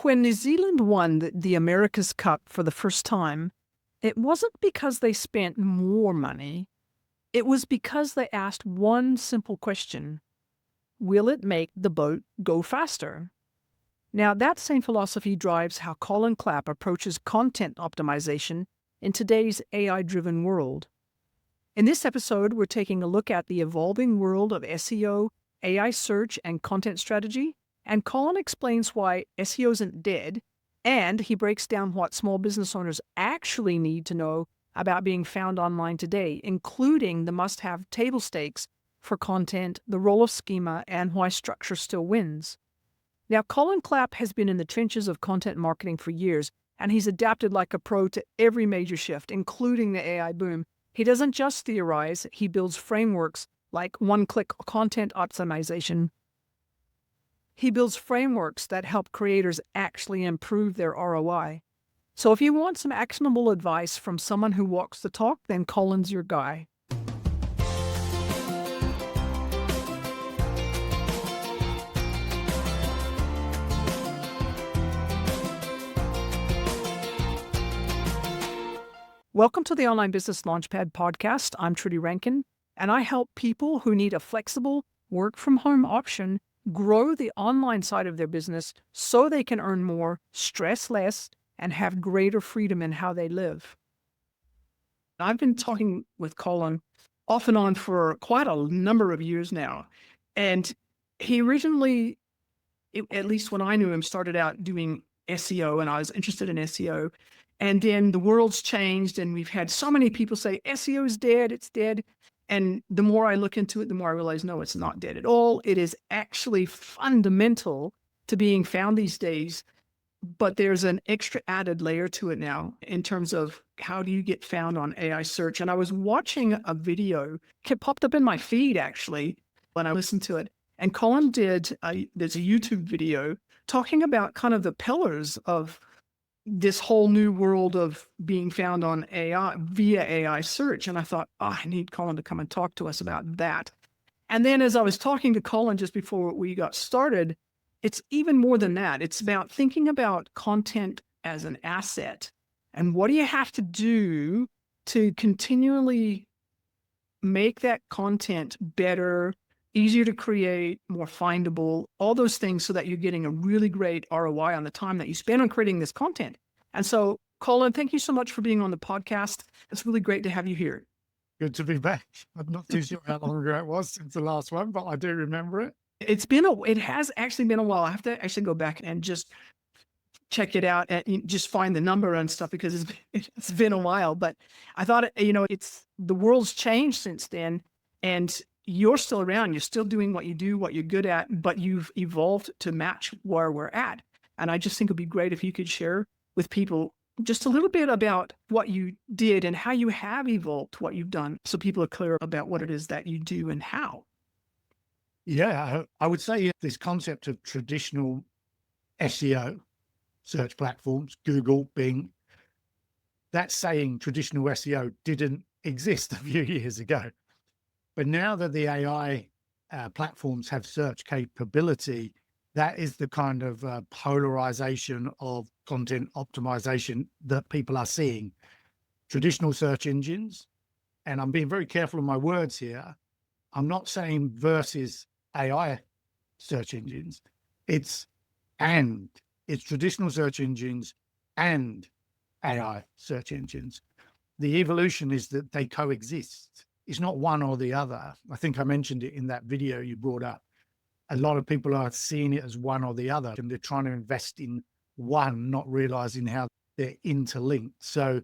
When New Zealand won the America's Cup for the first time, it wasn't because they spent more money. It was because they asked one simple question: will it make the boat go faster? Now, that same philosophy drives how Colin Clapp approaches content optimization in today's AI-driven world. In this episode, we're taking a look at the evolving world of SEO, AI search, and content strategy, and Colin explains why SEO isn't dead, and he breaks down what small business owners actually need to know about being found online today, including the must-have table stakes for content, the role of schema, and why structure still wins. Now, Colin Clapp has been in the trenches of content marketing for years, and he's adapted like a pro to every major shift, including the AI boom. He doesn't just theorize, he builds frameworks like one-click content optimization. He builds frameworks that help creators actually improve their ROI. So if you want some actionable advice from someone who walks the talk, then Colin's your guy. Welcome to the Online Business Launchpad podcast. I'm Trudy Rankin, and I help people who need a flexible work-from-home option grow the online side of their business so they can earn more, stress less, and have greater freedom in how they live. I've been talking with Colin off and on for quite a number of years now, and he originally, at least when I knew him, started out doing SEO, and I was interested in SEO. And then the world's changed, and we've had so many people say SEO is dead, it's dead. And the more I look into it, the more I realize, no, it's not dead at all. It is actually fundamental to being found these days. But there's an extra added layer to it now in terms of how do you get found on AI search. And I was watching a video, it popped up in my feed actually, when I listened to it. And Colin there's a YouTube video talking about kind of the pillars of this whole new world of being found on AI via AI search. And I thought, I need Colin to come and talk to us about that. And then as I was talking to Colin just before we got started, it's even more than that. It's about thinking about content as an asset. And what do you have to do to continually make that content better, easier to create, more findable, all those things so that you're getting a really great ROI on the time that you spend on creating this content. And so, Colin, thank you so much for being on the podcast. It's really great to have you here. Good to be back. I'm not too sure how long ago it was since the last one, but I do remember it. It has actually been a while. I have to actually go back and just check it out and just find the number and stuff because it's been a while. But I thought, it's the world's changed since then, and you're still around. You're still doing what you do, what you're good at, but you've evolved to match where we're at. And I just think it'd be great if you could share with people just a little bit about what you did and how you have evolved what you've done so people are clear about what it is that you do and how. Yeah, I would say this concept of traditional SEO, search platforms, Google, Bing, that saying traditional SEO didn't exist a few years ago. But now that the AI platforms have search capability, that is the kind of polarization of content optimization that people are seeing. Traditional search engines, and I'm being very careful of my words here, I'm not saying versus AI search engines. It's traditional search engines and AI search engines. The evolution is that they coexist. It's not one or the other. I think I mentioned it in that video you brought up. A lot of people are seeing it as one or the other, and they're trying to invest in one, not realizing how they're interlinked. So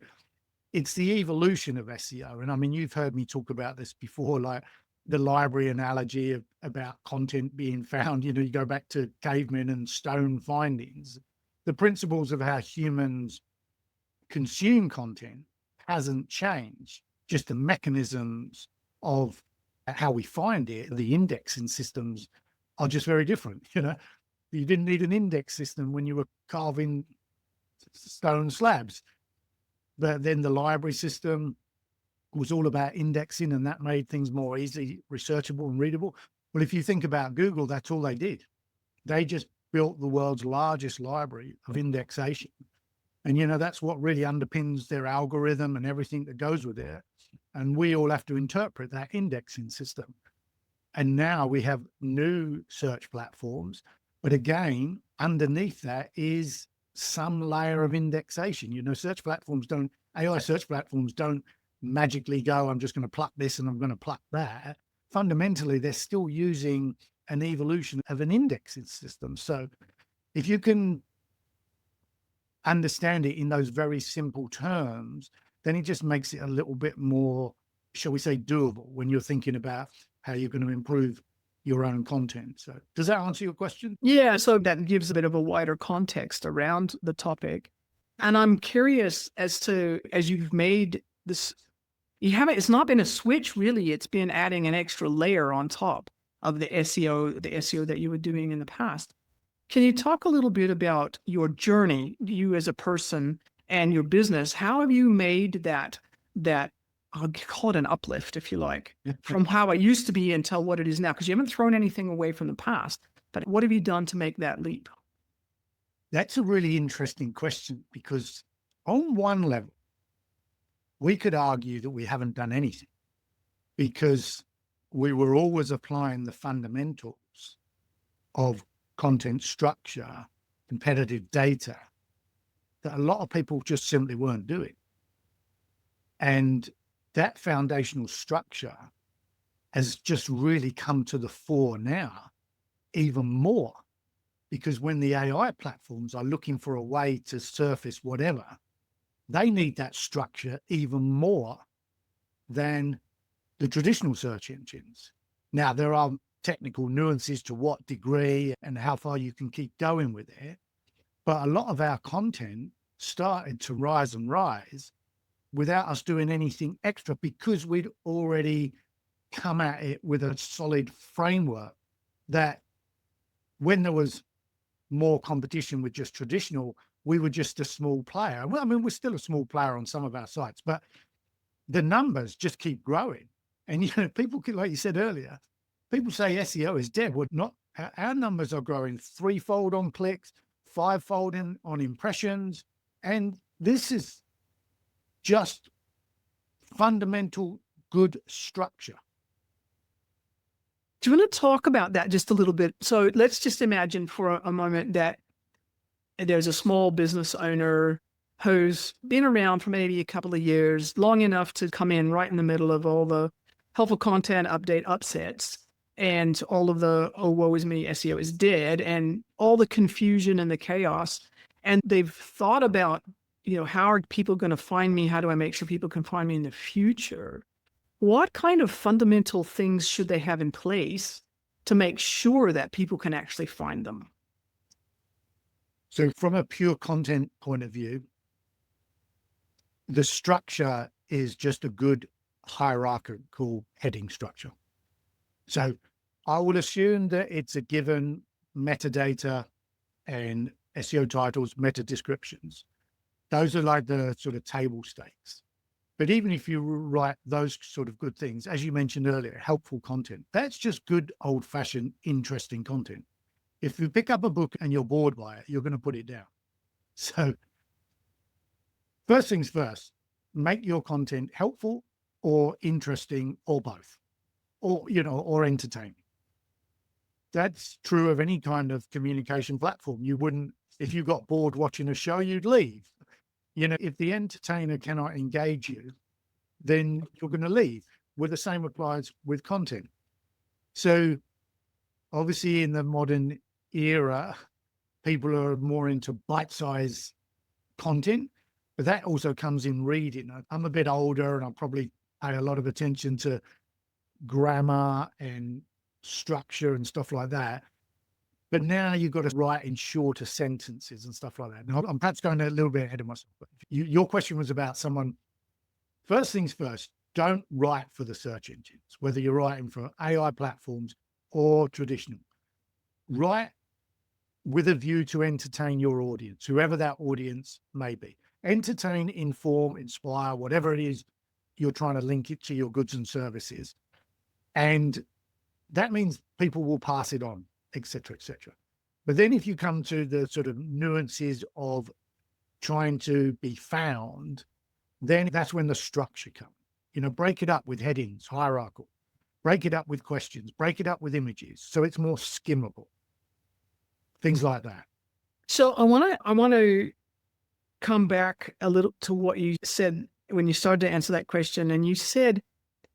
it's the evolution of SEO. And I mean, you've heard me talk about this before, like the library analogy about content being found. You go back to cavemen and stone findings. The principles of how humans consume content hasn't changed. Just the mechanisms of how we find it, the indexing systems are just very different. You didn't need an index system when you were carving stone slabs, but then the library system was all about indexing, and that made things more easily researchable and readable. Well, if you think about Google, that's all they did. They just built the world's largest library of indexation. And, that's what really underpins their algorithm and everything that goes with it. And we all have to interpret that indexing system. And now we have new search platforms. But again, underneath that is some layer of indexation. AI search platforms don't magically go, I'm just going to pluck this and I'm going to pluck that. Fundamentally, they're still using an evolution of an indexing system. So if you can understand it in those very simple terms, then it just makes it a little bit more, shall we say, doable when you're thinking about how you're going to improve your own content. So does that answer your question? Yeah, so that gives a bit of a wider context around the topic. And I'm curious as you've made this, it's not been a switch really, it's been adding an extra layer on top of the SEO that you were doing in the past. Can you talk a little bit about your journey, you as a person and your business? How have you made that I'll call it an uplift, if you like, from how it used to be until what it is now? Because you haven't thrown anything away from the past, but what have you done to make that leap? That's a really interesting question, because on one level, we could argue that we haven't done anything, because we were always applying the fundamentals of content structure, competitive data, that a lot of people just simply weren't doing. And that foundational structure has just really come to the fore now, even more, because when the AI platforms are looking for a way to surface whatever, they need that structure even more than the traditional search engines. Now, there are technical nuances to what degree and how far you can keep going with it, but a lot of our content started to rise without us doing anything extra, because we'd already come at it with a solid framework that when there was more competition with just traditional, we were just a small player. Well, I mean, we're still a small player on some of our sites, but the numbers just keep growing. And, people, like you said earlier, people say SEO is dead. Well, not. Our numbers are growing threefold on clicks, fivefold on impressions. And this is just fundamental good structure. Do you want to talk about that just a little bit? So let's just imagine for a moment that there's a small business owner who's been around for maybe a couple of years, long enough to come in right in the middle of all the helpful content update upsets and all of the, oh, woe is me, SEO is dead, and all the confusion and the chaos. And they've thought about, how are people going to find me? How do I make sure people can find me in the future? What kind of fundamental things should they have in place to make sure that people can actually find them? So from a pure content point of view, the structure is just a good hierarchical heading structure. So I will assume that it's a given metadata and SEO titles, meta descriptions. Those are like the sort of table stakes. But even if you write those sort of good things, as you mentioned earlier, helpful content, that's just good old-fashioned, interesting content. If you pick up a book and you're bored by it, you're going to put it down. So first things first, make your content helpful or interesting or both, or entertaining. That's true of any kind of communication platform. You wouldn't, if you got bored watching a show, you'd leave. If the entertainer cannot engage you, then you're going to leave. Well, the same applies with content. So obviously in the modern era, people are more into bite-sized content, but that also comes in reading. I'm a bit older and I probably pay a lot of attention to grammar and structure and stuff like that. But now you've got to write in shorter sentences and stuff like that. Now, I'm perhaps going a little bit ahead of myself. But your question was about someone. First things first, don't write for the search engines, whether you're writing for AI platforms or traditional. Write with a view to entertain your audience, whoever that audience may be. Entertain, inform, inspire, whatever it is you're trying to link it to your goods and services. And that means people will pass it on, etc., etc. But then if you come to the sort of nuances of trying to be found, then that's when the structure comes. Break it up with headings, hierarchical, break it up with questions, break it up with images, so it's more skimmable. Things like that. So I want to come back a little to what you said when you started to answer that question. And you said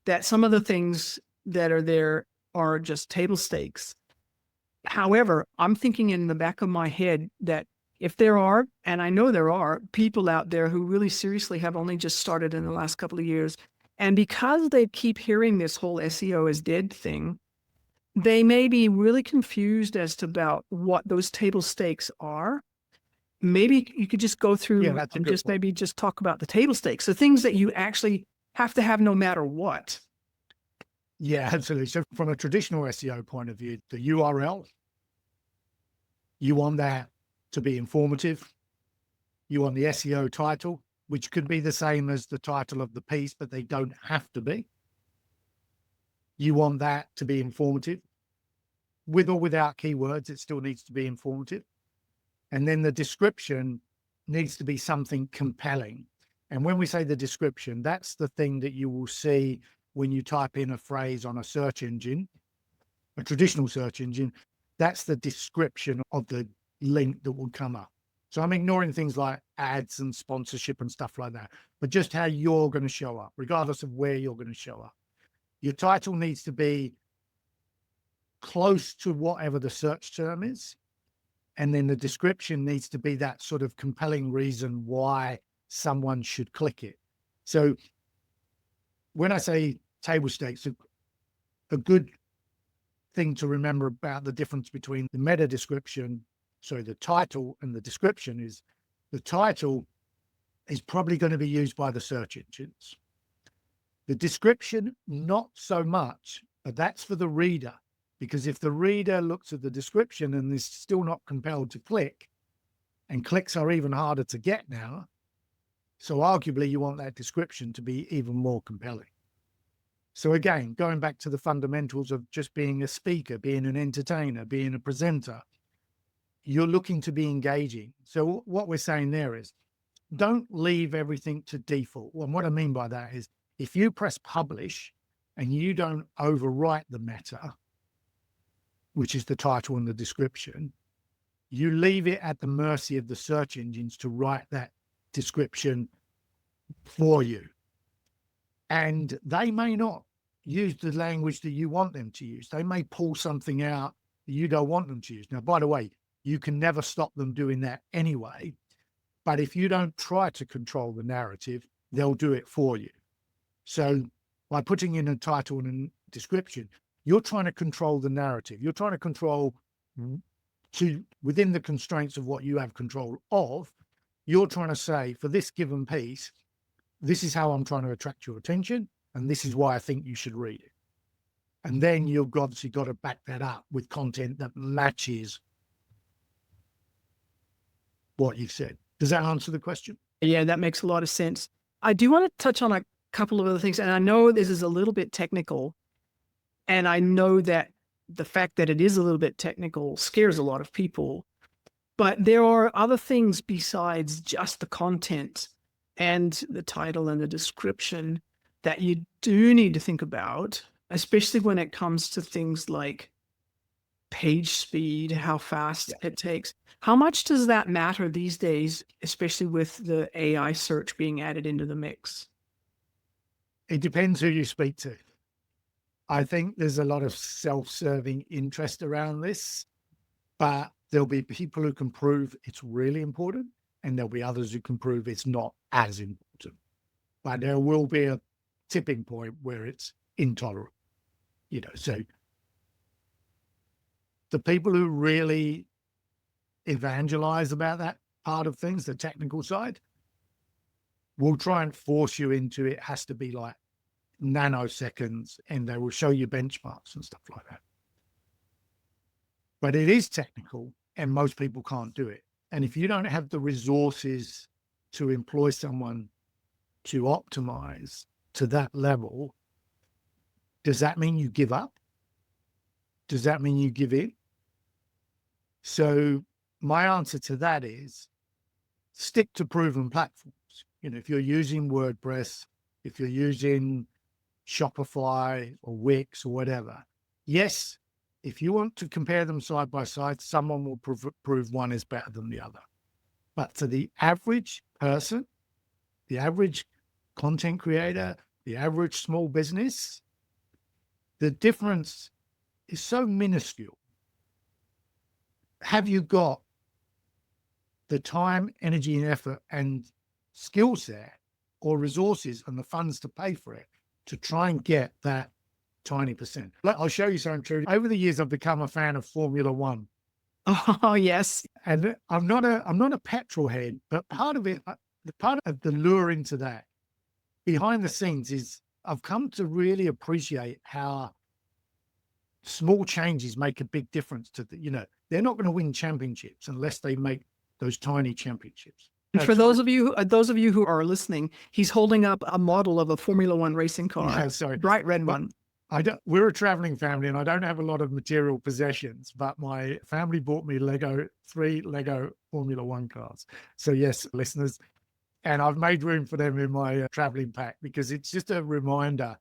that some of the things that are there are just table stakes. However, I'm thinking in the back of my head that if there are, and I know there are, people out there who really seriously have only just started in the last couple of years, and because they keep hearing this whole SEO is dead thing, they may be really confused as to about what those table stakes are. Maybe you could just go through That's a and good just point. maybe just talk about the table stakes, the things that you actually have to have no matter what. Yeah, absolutely. So from a traditional SEO point of view, the URL, you want that to be informative. You want the SEO title, which could be the same as the title of the piece, but they don't have to be. You want that to be informative. With or without keywords, it still needs to be informative. And then the description needs to be something compelling. And when we say the description, that's the thing that you will see when you type in a phrase on a search engine, a traditional search engine. That's the description of the link that will come up. So I'm ignoring things like ads and sponsorship and stuff like that, but just how you're going to show up, regardless of where you're going to show up. Your title needs to be close to whatever the search term is. And then the description needs to be that sort of compelling reason why someone should click it. So when I say table stakes, a good thing to remember about the difference between the meta description, the title and the description, is the title is probably going to be used by the search engines. The description, not so much, but that's for the reader. Because if the reader looks at the description and is still not compelled to click, and clicks are even harder to get now, so arguably you want that description to be even more compelling. So again, going back to the fundamentals of just being a speaker, being an entertainer, being a presenter, you're looking to be engaging. So what we're saying there is, don't leave everything to default. And what I mean by that is, if you press publish and you don't overwrite the meta, which is the title and the description, you leave it at the mercy of the search engines to write that description for you. And they may not use the language that you want them to use. They may pull something out that you don't want them to use. Now, by the way, you can never stop them doing that anyway. But if you don't try to control the narrative, they'll do it for you. So by putting in a title and a description, you're trying to control the narrative. You're trying to control within the constraints of what you have control of. You're trying to say, for this given piece, this is how I'm trying to attract your attention, and this is why I think you should read it. And then you've obviously got to back that up with content that matches what you've said. Does that answer the question? Yeah, that makes a lot of sense. I do want to touch on a couple of other things, and I know this is a little bit technical, and I know that the fact that it is a little bit technical scares a lot of people, but there are other things besides just the content and the title and the description that you do need to think about, especially when it comes to things like page speed, how fast it takes. How much does that matter these days, especially with the AI search being added into the mix? It depends who you speak to. I think there's a lot of self-serving interest around this, but there'll be people who can prove it's really important, and there'll be others who can prove it's not as important. But there will be a tipping point where it's intolerable. So the people who really evangelize about that part of things, the technical side, will try and force you into it has to be like nanoseconds, and they will show you benchmarks and stuff like that. But it is technical, and most people can't do it. And if you don't have the resources to employ someone to optimize to that level, does that mean you give up? Does that mean you give in? So my answer to that is stick to proven platforms. If you're using WordPress, if you're using Shopify or Wix or whatever, yes, if you want to compare them side by side, someone will prove one is better than the other. But for the average person, the average content creator, the average small business, the difference is so minuscule. Have you got the time, energy, and effort and skill set or resources and the funds to pay for it to try and get that tiny percent? I'll show you something true. Over the years, I've become a fan of Formula One. Oh, yes. And I'm not a petrol head, but part of it, part of the lure into that behind the scenes is I've come to really appreciate how small changes make a big difference to they're not going to win championships unless they make those tiny championships. And for those of you who are listening, he's holding up a model of a Formula One racing car. Yeah, sorry. Bright red one. We're a traveling family and I don't have a lot of material possessions, but my family bought me 3 Lego Formula One cars. So yes, listeners, and I've made room for them in my traveling pack because it's just a reminder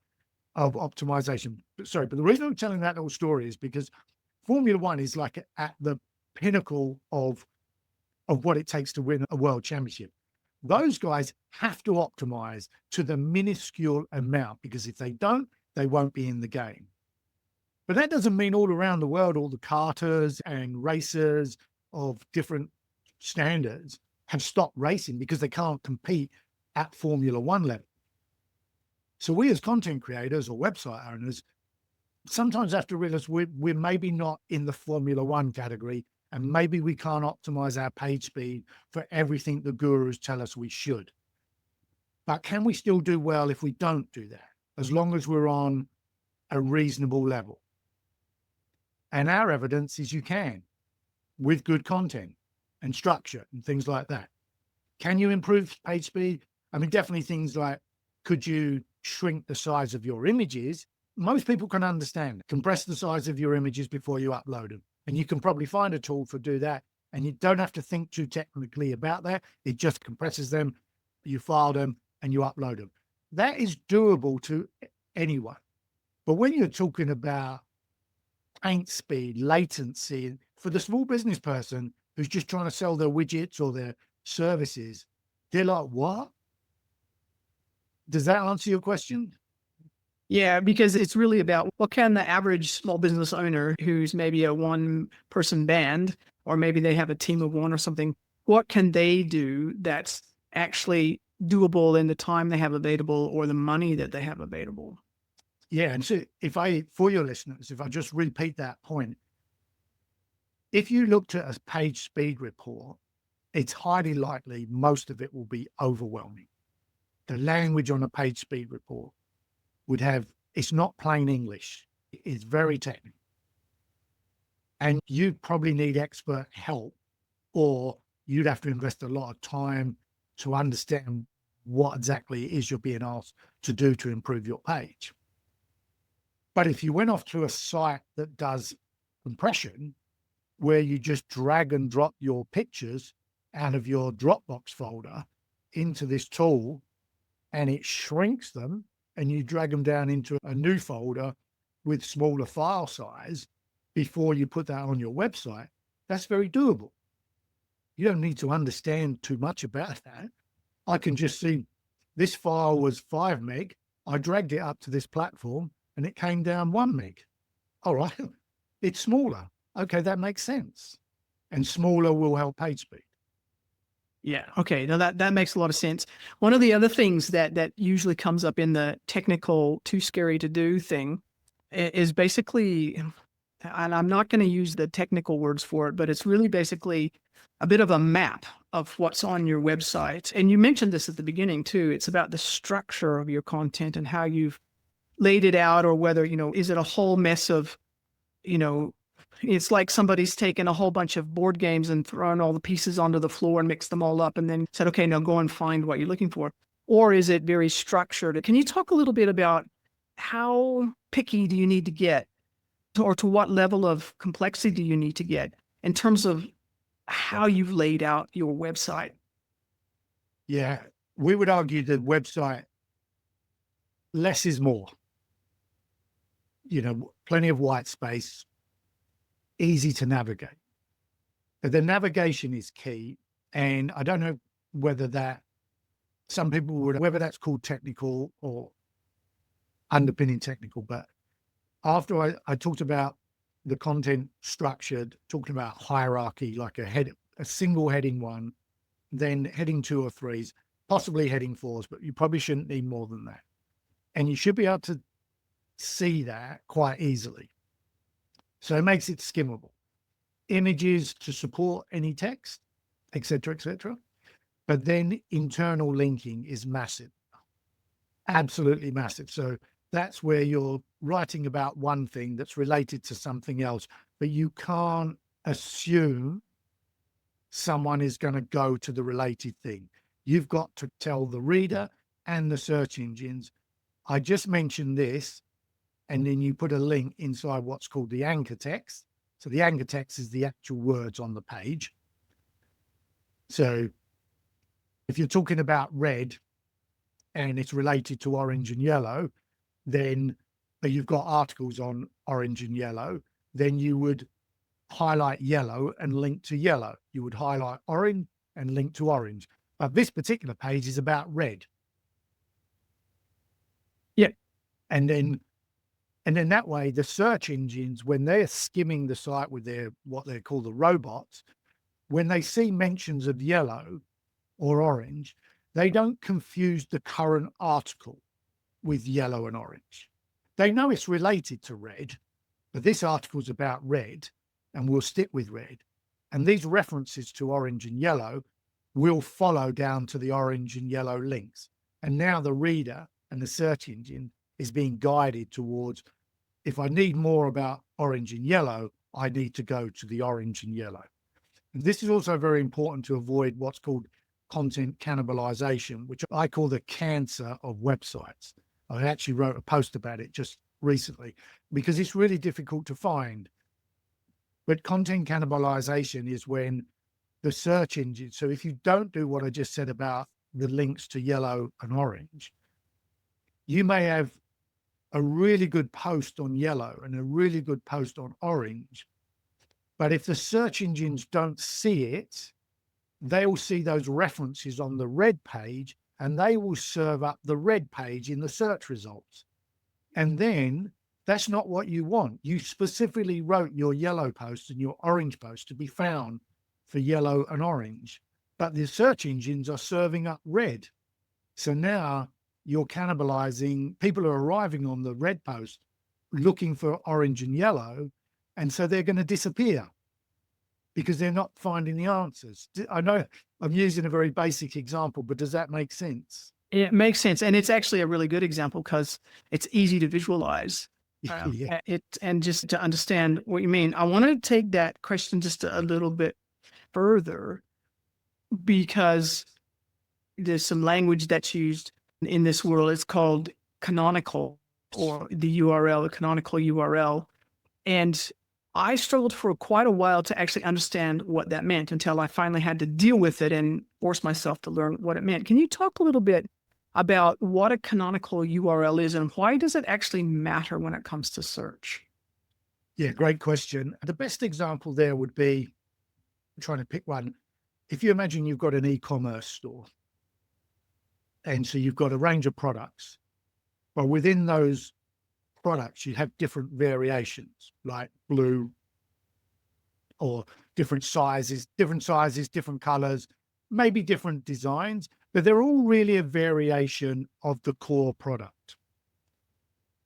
of optimization. But the reason I'm telling that little story is because Formula One is like at the pinnacle of what it takes to win a world championship. Those guys have to optimize to the minuscule amount because if they don't, they won't be in the game. But that doesn't mean all around the world, all the karters and racers of different standards have stopped racing because they can't compete at Formula One level. So we as content creators or website owners sometimes have to realize we're maybe not in the Formula One category and maybe we can't optimize our page speed for everything the gurus tell us we should. But can we still do well if we don't do that, as long as we're on a reasonable level? And our evidence is you can, with good content and structure and things like that. Can you improve page speed? I mean, definitely things like, could you shrink the size of your images? Most people can understand. Compress the size of your images before you upload them. And you can probably find a tool to do that. And you don't have to think too technically about that. It just compresses them, you file them, and you upload them. That is doable to anyone. But when you're talking about paint speed, latency, for the small business person who's just trying to sell their widgets or their services, they're like, what? Does that answer your question? Yeah, because it's really about what can the average small business owner who's maybe a one-person band, or maybe they have a team of one or something, what can they do that's actually doable in the time they have available or the money that they have available? Yeah, and so for your listeners, if I just repeat that point, if you looked at a page speed report, it's highly likely most of it will be overwhelming. The language on a page speed report it's not plain English. It's very technical. And you probably need expert help, or you'd have to invest a lot of time to understand what exactly it is you're being asked to do to improve your page. But if you went off to a site that does compression, where you just drag and drop your pictures out of your Dropbox folder into this tool and it shrinks them, and you drag them down into a new folder with smaller file size before you put that on your website, that's very doable. You don't need to understand too much about that. I can just see this file was 5 meg. I dragged it up to this platform and it came down 1 meg. All right, it's smaller. Okay, that makes sense. And smaller will help page speed. Yeah. Okay. Now that makes a lot of sense. One of the other things that usually comes up in the technical too scary to do thing is basically, and I'm not going to use the technical words for it, but it's really basically a bit of a map of what's on your website. And you mentioned this at the beginning too. It's about the structure of your content and how you've laid it out, or whether, is it a whole mess of, it's like somebody's taken a whole bunch of board games and thrown all the pieces onto the floor and mixed them all up and then said, okay, now go and find what you're looking for. Or is it very structured? Can you talk a little bit about how picky do you need to get, or to what level of complexity do you need to get in terms of how you've laid out your website? Yeah, we would argue that website, less is more. Plenty of white space, easy to navigate. The navigation is key. And I don't know whether some people would, whether that's called technical or underpinning technical, but after I talked about the content structured, talking about hierarchy, like a single heading one, then heading 2 or 3s, possibly heading 4s, but you probably shouldn't need more than that. And you should be able to see that quite easily. So it makes it skimmable. Images to support any text, etc., etc. But then internal linking is massive, absolutely massive. So that's where you're writing about one thing that's related to something else, but you can't assume someone is going to go to the related thing. You've got to tell the reader and the search engines, I just mentioned this, and then you put a link inside what's called the anchor text. So the anchor text is the actual words on the page. So if you're talking about red and it's related to orange and yellow, then you've got articles on orange and yellow, then you would highlight yellow and link to yellow. You would highlight orange and link to orange. But this particular page is about red. Yeah. And then that way, the search engines, when they're skimming the site with what they call the robots, when they see mentions of yellow or orange, they don't confuse the current article with yellow and orange. They know it's related to red, but this article's about red, and we'll stick with red. And these references to orange and yellow will follow down to the orange and yellow links. And now the reader and the search engine is being guided towards, if I need more about orange and yellow, I need to go to the orange and yellow. And this is also very important to avoid what's called content cannibalization, which I call the cancer of websites. I actually wrote a post about it just recently because it's really difficult to find. But content cannibalization is when the search engine, so if you don't do what I just said about the links to yellow and orange, you may have a really good post on yellow and a really good post on orange. But if the search engines don't see it, they will see those references on the red page and they will serve up the red page in the search results. And then that's not what you want. You specifically wrote your yellow post and your orange post to be found for yellow and orange, but the search engines are serving up red. So now you're cannibalizing. People are arriving on the red post looking for orange and yellow, and so they're going to disappear because they're not finding the answers. I know I'm using a very basic example, but does that make sense? It makes sense. And it's actually a really good example because it's easy to visualize Yeah. and just to understand what you mean. I want to take that question just a little bit further because there's some language that's used in this world. It's called canonical, or the URL, the canonical URL. And I struggled for quite a while to actually understand what that meant until I finally had to deal with it and force myself to learn what it meant. Can you talk a little bit about what a canonical URL is and why does it actually matter when it comes to search? Yeah, great question. The best example there would be, I'm trying to pick one. If you imagine you've got an e-commerce store, and so you've got a range of products, but within those products, you have different variations, like blue, or different sizes, different colors, maybe different designs, but they're all really a variation of the core product.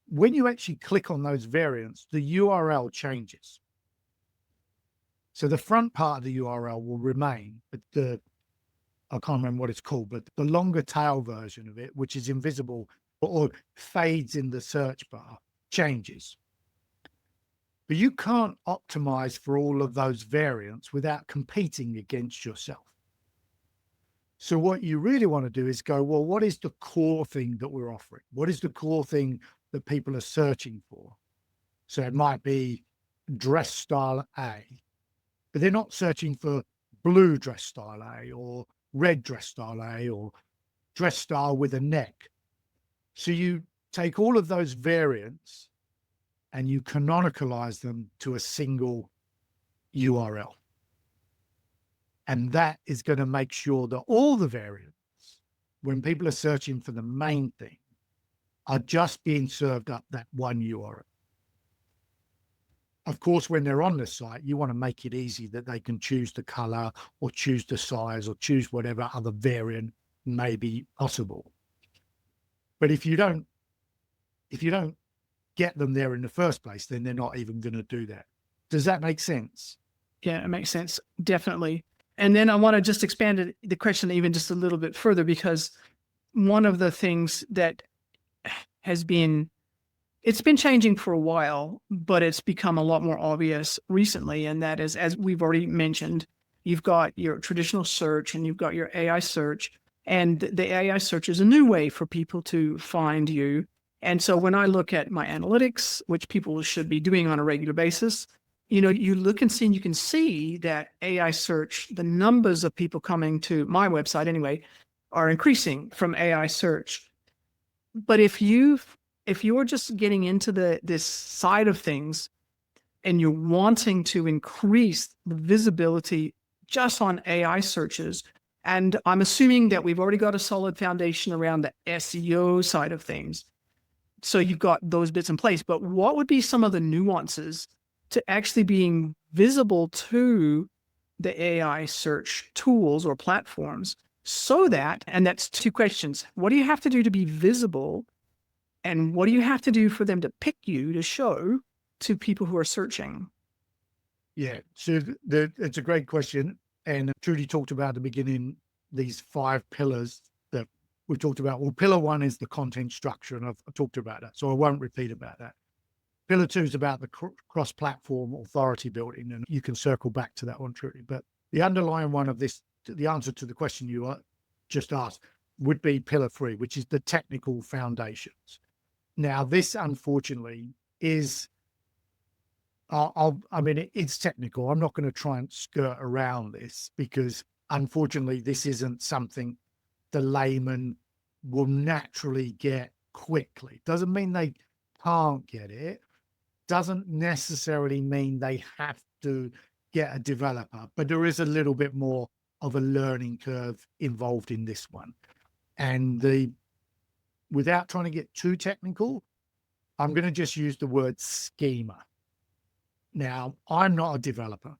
When you actually click on those variants, the URL changes. So the front part of the URL will remain, but I can't remember what it's called, but the longer tail version of it, which is invisible or fades in the search bar, changes. But you can't optimize for all of those variants without competing against yourself. So what you really want to do is go, well, what is the core thing that we're offering? What is the core thing that people are searching for? So it might be dress style A, but they're not searching for blue dress style A or red dress style A or dress style with a neck. So you take all of those variants and you canonicalize them to a single URL. And that is going to make sure that all the variants, when people are searching for the main thing, are just being served up that one URL. Of course, when they're on the site, you want to make it easy that they can choose the color or choose the size or choose whatever other variant may be possible. But if you don't get them there in the first place, then they're not even going to do that. Does that make sense? Yeah, it makes sense. Definitely. And then I want to just expand the question even just a little bit further, because one of the things that has been, it's been changing for a while, but it's become a lot more obvious recently. And that is, as we've already mentioned, you've got your traditional search and you've got your AI search. And the AI search is a new way for people to find you. And so when I look at my analytics, which people should be doing on a regular basis, you know, you look and see, and you can see that AI search, the numbers of people coming to my website anyway, are increasing from AI search. But if you're just getting into this side of things and you're wanting to increase the visibility just on AI searches, and I'm assuming that we've already got a solid foundation around the SEO side of things, so you've got those bits in place, but what would be some of the nuances to actually being visible to the AI search tools or platforms so that, and that's two questions. What do you have to do to be visible? And what do you have to do for them to pick you to show to people who are searching? Yeah, so it's a great question. And Trudy talked about at the beginning, these 5 pillars that we talked about. Well, pillar 1 is the content structure, and I've talked about that, so I won't repeat about that. Pillar 2 is about the cross-platform authority building, and you can circle back to that one, Trudy. But the underlying one of this, the answer to the question you just asked, would be pillar 3, which is the technical foundations. Now, this unfortunately is, I mean, it's technical. I'm not going to try and skirt around this, because unfortunately, this isn't something the layman will naturally get quickly. Doesn't mean they can't get it. Doesn't necessarily mean they have to get a developer, but there is a little bit more of a learning curve involved in this one. And without trying to get too technical, I'm going to just use the word schema. Now, I'm not a developer.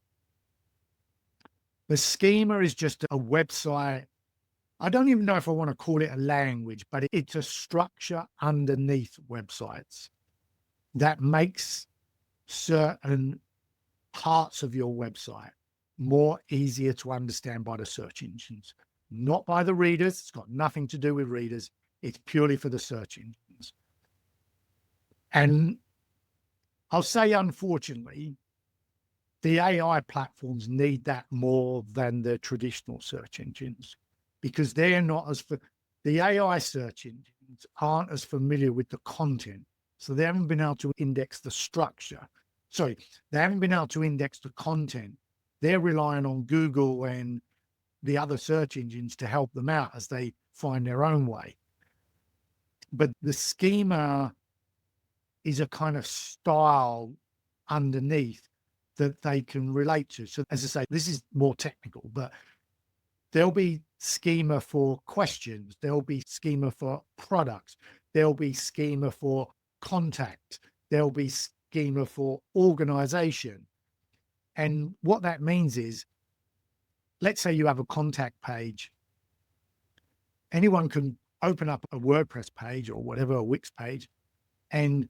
The schema is just a website. I don't even know if I want to call it a language, but it's a structure underneath websites that makes certain parts of your website more easier to understand by the search engines, not by the readers. It's got nothing to do with readers. It's purely for the search engines. And I'll say, unfortunately, the AI platforms need that more than the traditional search engines, because they're not the AI search engines aren't as familiar with the content. So they haven't been able to index the structure. Sorry, they haven't been able to index the content. They're relying on Google and the other search engines to help them out as they find their own way. But the schema is a kind of style underneath that they can relate to. So as I say, this is more technical, but there'll be schema for questions. There'll be schema for products. There'll be schema for contact. There'll be schema for organization. And what that means is, let's say you have a contact page. Anyone can open up a WordPress page or whatever, a Wix page, and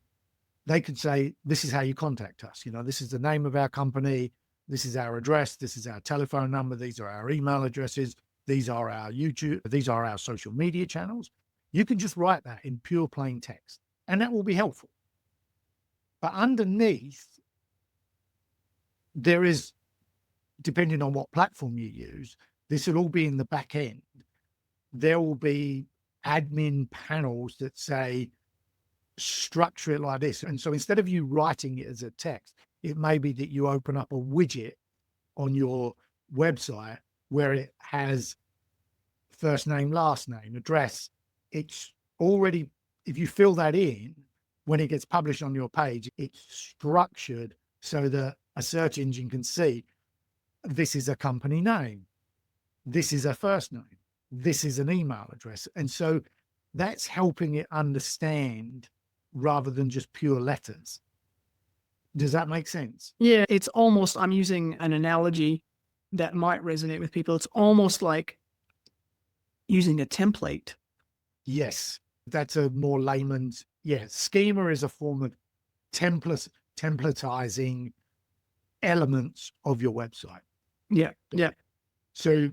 they could say, this is how you contact us. You know, this is the name of our company. This is our address. This is our telephone number. These are our email addresses. These are our YouTube. These are our social media channels. You can just write that in pure plain text, and that will be helpful. But underneath, there is, depending on what platform you use, this will all be in the back end. There will be admin panels that say, structure it like this. And so instead of you writing it as a text, it may be that you open up a widget on your website where it has first name, last name, address. It's already, if you fill that in, when it gets published on your page, it's structured so that a search engine can see this is a company name, this is a first name, this is an email address. And so that's helping it understand rather than just pure letters. Does that make sense? Yeah, it's almost, I'm using an analogy that might resonate with people. It's almost like using a template. Yes, that's a more layman's. Yeah, schema is a form of templatizing elements of your website. Yeah, yeah. So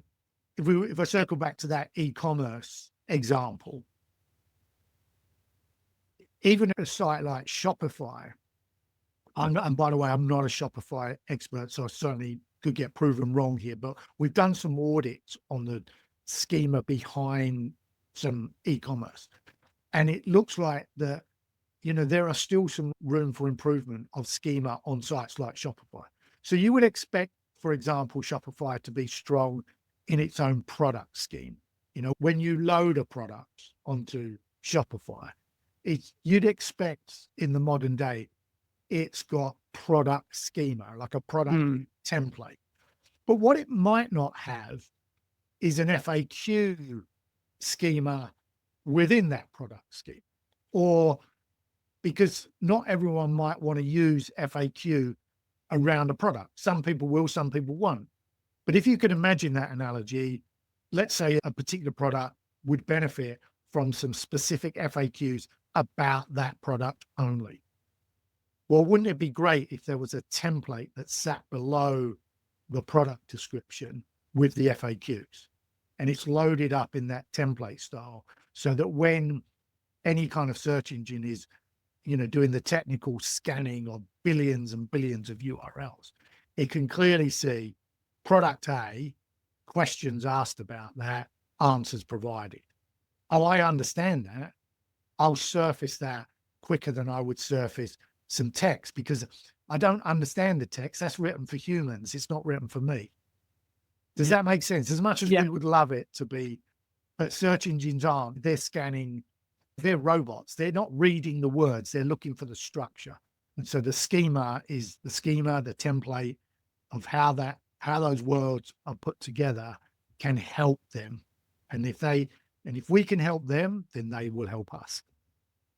if I circle back to that e-commerce example, even a site like Shopify, and by the way, I'm not a Shopify expert, so I certainly could get proven wrong here, but we've done some audits on the schema behind some e-commerce. And it looks like that, there are still some room for improvement of schema on sites like Shopify. So you would expect, for example, Shopify to be strong in its own product scheme. When you load a product onto Shopify, you'd expect in the modern day, it's got product schema, like a product template. But what it might not have is an FAQ schema within that product scheme, or because not everyone might want to use FAQ around a product. Some people will, some people won't. But if you could imagine that analogy, let's say a particular product would benefit from some specific FAQs about that product only. Well, wouldn't it be great if there was a template that sat below the product description with the FAQs, and it's loaded up in that template style, so that when any kind of search engine is, doing the technical scanning of billions and billions of URLs, it can clearly see product A, questions asked about that, answers provided. Oh, I understand that. I'll surface that quicker than I would surface some text, because I don't understand the text. That's written for humans. It's not written for me. Does that make sense? As much as we would love it to be, but search engines aren't. They're scanning, they're robots. They're not reading the words. They're looking for the structure. And so the schema is the template of how those words are put together can help them. And if we can help them, then they will help us.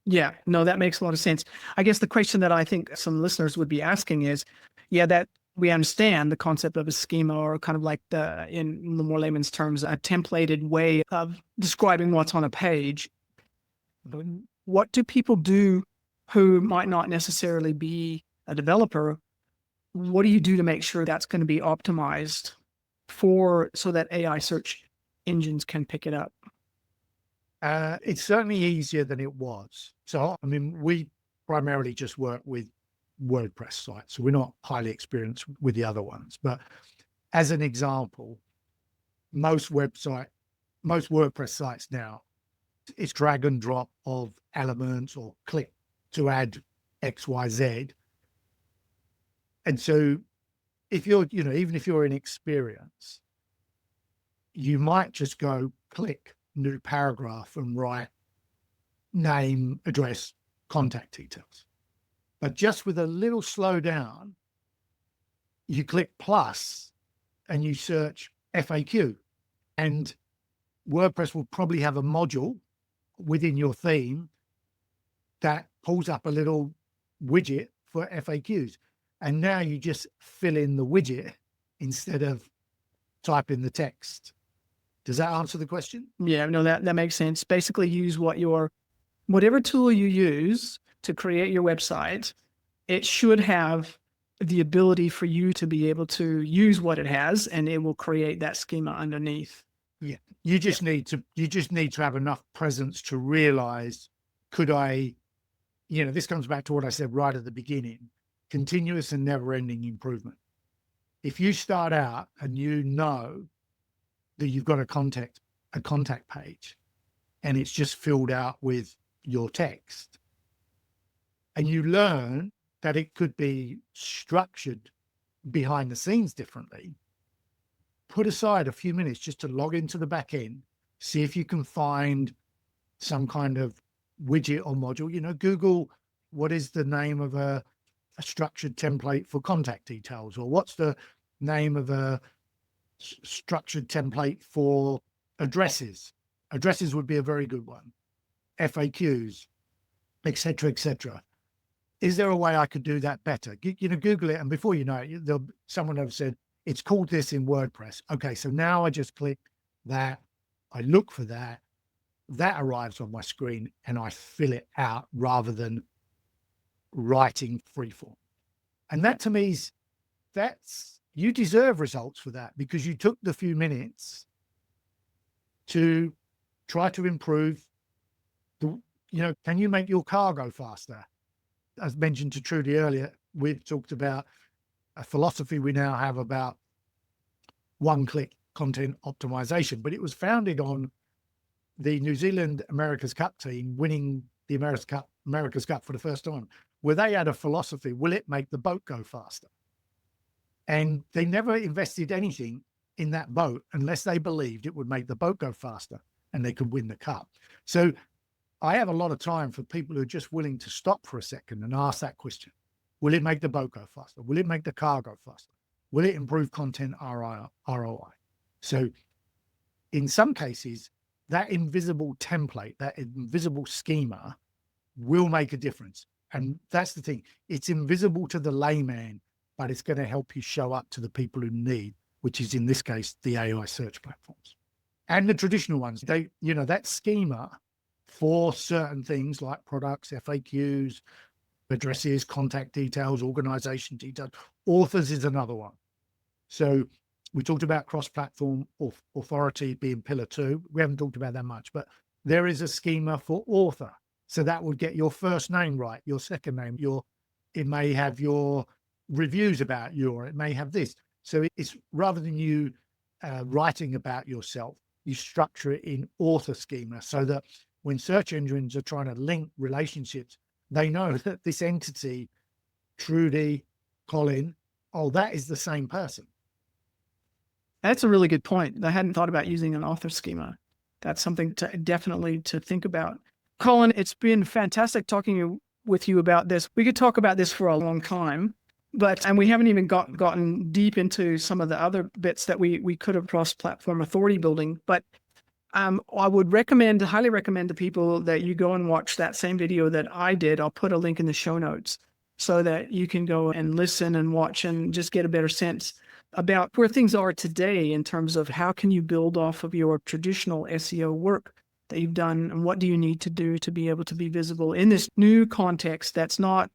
Yeah, no, that makes a lot of sense. I guess the question that I think some listeners would be asking is, that we understand the concept of a schema, or kind of like in the more layman's terms, a templated way of describing what's on a page. What do people do who might not necessarily be a developer? What do you do to make sure that's going to be optimized so that AI search engines can pick it up? It's certainly easier than it was. So, we primarily just work with WordPress sites, so we're not highly experienced with the other ones. But as an example, most WordPress sites now, it's drag and drop of elements or click to add X, Y, Z. And so if you're, even if you're inexperienced, you might just go click new paragraph and write name, address, contact details. But just with a little slowdown, you click plus and you search FAQ, and WordPress will probably have a module within your theme that pulls up a little widget for FAQs. And now you just fill in the widget instead of type in the text. Does that answer the question? Yeah, no, that makes sense. Basically use whatever tool you use to create your website, it should have the ability for you to be able to use what it has, and it will create that schema underneath. Yeah. You just need to have enough presence to realize, could I, this comes back to what I said right at the beginning, continuous and never ending improvement. If you start out and that you've got a contact page and it's just filled out with your text, and you learn that it could be structured behind the scenes differently, put aside a few minutes just to log into the back end, see if you can find some kind of widget or module. Google, what is the name of a structured template for contact details, or what's the name of a structured template for addresses. Addresses would be a very good one. FAQs, etc., etc. Is there a way I could do that better? Google it, and before you know it, someone have said, it's called this in WordPress. Okay, so now I just click that, I look for that arrives on my screen, and I fill it out rather than writing freeform. And that to me is, you deserve results for that, because you took the few minutes to try to improve can you make your car go faster? As mentioned to Trudy earlier, we've talked about a philosophy we now have about one-click content optimization, but it was founded on the New Zealand America's Cup team winning the America's Cup for the first time, where they had a philosophy: will it make the boat go faster? And they never invested anything in that boat unless they believed it would make the boat go faster and they could win the cup. So I have a lot of time for people who are just willing to stop for a second and ask that question: will it make the boat go faster? Will it make the car go faster? Will it improve content ROI? So in some cases, that invisible template, that invisible schema will make a difference. And that's the thing. It's invisible to the layman, but it's going to help you show up to the people who need, which is in this case, the AI search platforms. And the traditional ones, that schema for certain things like products, FAQs, addresses, contact details, organization details, authors is another one. So we talked about cross-platform authority being pillar 2. We haven't talked about that much, but there is a schema for author. So that would get your first name right, your second name, it may have your reviews about you, or it may have this. So it's, rather than you writing about yourself, you structure it in author schema, so that when search engines are trying to link relationships, they know that this entity, Trudy, Colin, that is the same person. That's a really good point. I hadn't thought about using an author schema. That's something definitely to think about. Colin, it's been fantastic talking with you about this. We could talk about this for a long time, and we haven't even gotten deep into some of the other bits that we could have cross-platform authority building. But I would highly recommend to people that you go and watch that same video that I did. I'll put a link in the show notes so that you can go and listen and watch and just get a better sense about where things are today in terms of how can you build off of your traditional SEO work that you've done, and what do you need to do to be able to be visible in this new context. It's not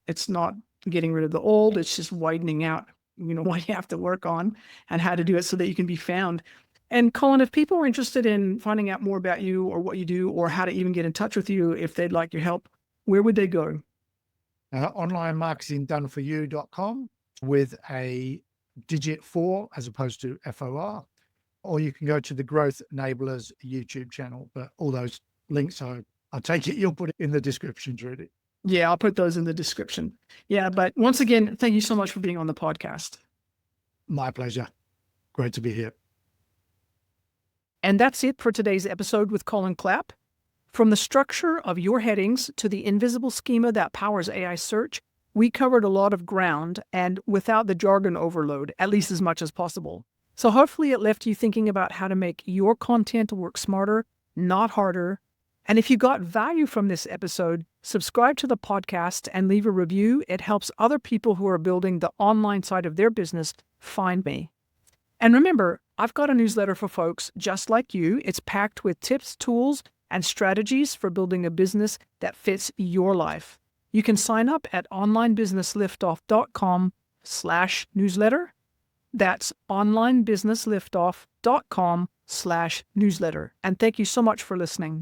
getting rid of the old, it's just widening out, what you have to work on and how to do it so that you can be found. And Colin, if people are interested in finding out more about you or what you do, or how to even get in touch with you if they'd like your help, where would they go? Onlinemarketingdoneforyou.com with a digit 4 as opposed to FOR, or you can go to the Growth Enablers YouTube channel. But all those links, I take it you'll put it in the description, Trudy. Yeah, I'll put those in the description. Yeah, but once again, thank you so much for being on the podcast. My pleasure. Great to be here. And that's it for today's episode with Colin Clapp. From the structure of your headings to the invisible schema that powers AI search, we covered a lot of ground, and without the jargon overload, at least as much as possible. So hopefully it left you thinking about how to make your content work smarter, not harder. And if you got value from this episode, subscribe to the podcast and leave a review. It helps other people who are building the online side of their business find me. And remember, I've got a newsletter for folks just like you. It's packed with tips, tools, and strategies for building a business that fits your life. You can sign up at onlinebusinessliftoff.com/newsletter. That's onlinebusinessliftoff.com/newsletter. And thank you so much for listening.